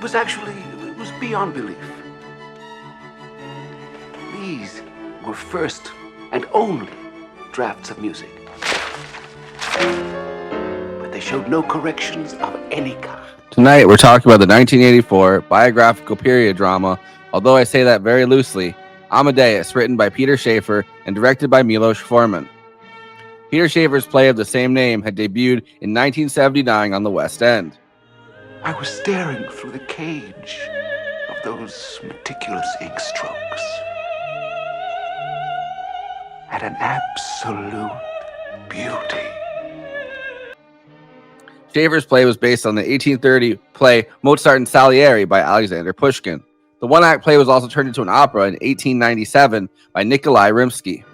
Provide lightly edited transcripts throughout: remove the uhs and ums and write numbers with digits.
It was beyond belief. These were first and only drafts of music. But they showed no corrections of any kind. Tonight, we're talking about the 1984 biographical period drama, although I say that very loosely, Amadeus, written by Peter Schafer and directed by Milos Forman. Peter Schafer's play of the same name had debuted in 1979 on the West End. I was staring through the cage of those meticulous ink strokes at an absolute beauty. Schafer's play was based on the 1830 play Mozart and Salieri by Alexander Pushkin. The one-act play was also turned into an opera in 1897 by Nikolai Rimsky.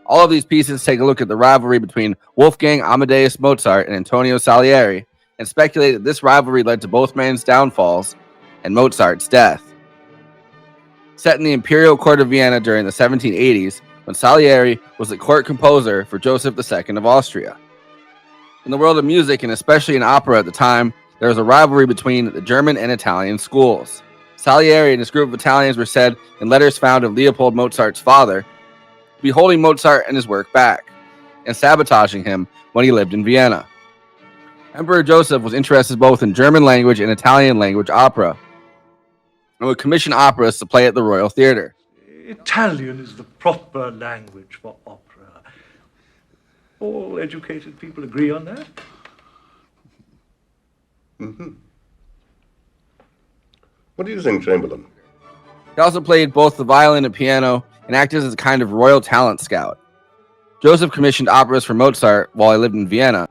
All of these pieces take a look at the rivalry between Wolfgang Amadeus Mozart and Antonio Salieri, and speculate that this rivalry led to both men's downfalls and Mozart's death. Set in the Imperial Court of Vienna during the 1780s, when Salieri was the court composer for Joseph II of Austria. In the world of music, and especially in opera at the time, there was a rivalry between the German and Italian schools. Salieri and his group of Italians were said, in letters found of Leopold Mozart's father, to be holding Mozart and his work back, and sabotaging him when he lived in Vienna. Emperor Joseph was interested both in German language and Italian language opera, and would commission operas to play at the Royal Theatre. Italian is the proper language for opera. All educated people agree on that? Mm-hmm. What do you think, Chamberlain? He also played both the violin and piano, and acted as a kind of royal talent scout. Joseph commissioned operas for Mozart while he lived in Vienna,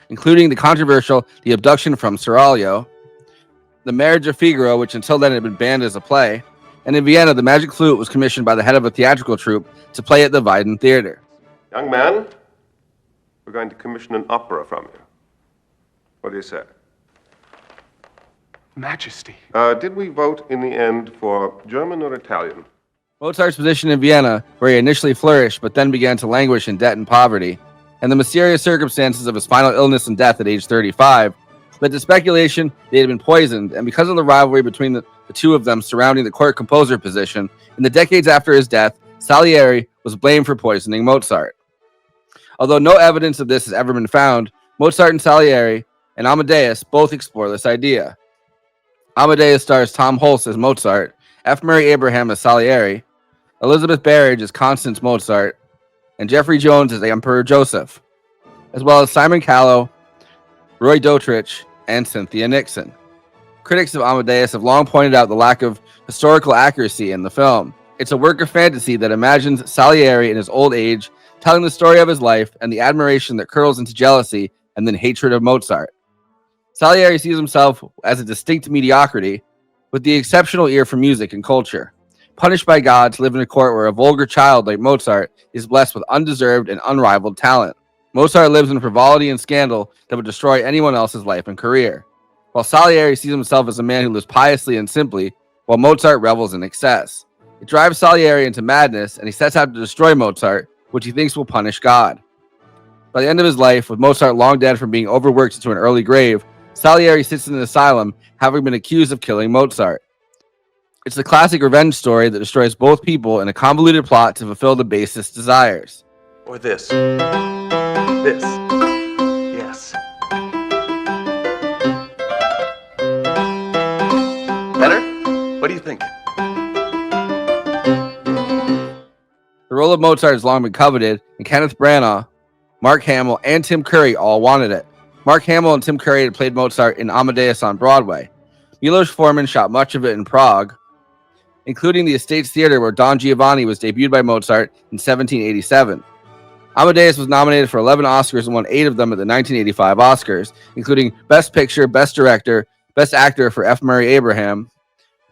including the controversial The Abduction from Seraglio, The Marriage of Figaro, which until then had been banned as a play, and in Vienna, the Magic Flute was commissioned by the head of a theatrical troupe to play at the Weiden Theater. Young man, we're going to commission an opera from you. What do you say? Majesty. Did we vote in the end for German or Italian? Mozart's position in Vienna, where he initially flourished but then began to languish in debt and poverty, and the mysterious circumstances of his final illness and death at age 35, led to speculation they had been poisoned, and because of the rivalry between the two of them surrounding the court composer position, in the decades after his death, Salieri was blamed for poisoning Mozart. Although no evidence of this has ever been found, Mozart and Salieri and Amadeus both explore this idea. Amadeus stars Tom Hulce as Mozart, F. Murray Abraham as Salieri, Elizabeth Barrage as Constance Mozart, and Jeffrey Jones as Emperor Joseph, as well as Simon Callow, Roy Dotrich, and Cynthia Nixon. Critics of Amadeus have long pointed out the lack of historical accuracy in the film. It's a work of fantasy that imagines Salieri in his old age, telling the story of his life and the admiration that curdles into jealousy and then hatred of Mozart. Salieri sees himself as a distinct mediocrity, with the exceptional ear for music and culture, punished by God to live in a court where a vulgar child like Mozart is blessed with undeserved and unrivaled talent. Mozart lives in frivolity and scandal that would destroy anyone else's life and career, while Salieri sees himself as a man who lives piously and simply, while Mozart revels in excess. It drives Salieri into madness, and he sets out to destroy Mozart, which he thinks will punish God. By the end of his life, with Mozart long dead from being overworked into an early grave, Salieri sits in an asylum, having been accused of killing Mozart. It's the classic revenge story that destroys both people in a convoluted plot to fulfill the basest desires. Or this. This. Yes. Better? What do you think? The role of Mozart has long been coveted, and Kenneth Branagh, Mark Hamill, and Tim Curry all wanted it. Mark Hamill and Tim Curry had played Mozart in Amadeus on Broadway. Milos Forman shot much of it in Prague, including the Estates Theater where Don Giovanni was debuted by Mozart in 1787. Amadeus was nominated for 11 Oscars and won 8 of them at the 1985 Oscars, including Best Picture, Best Director, Best Actor for F. Murray Abraham,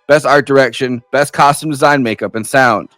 Best Art Direction, Best Costume Design, Makeup, and Sound.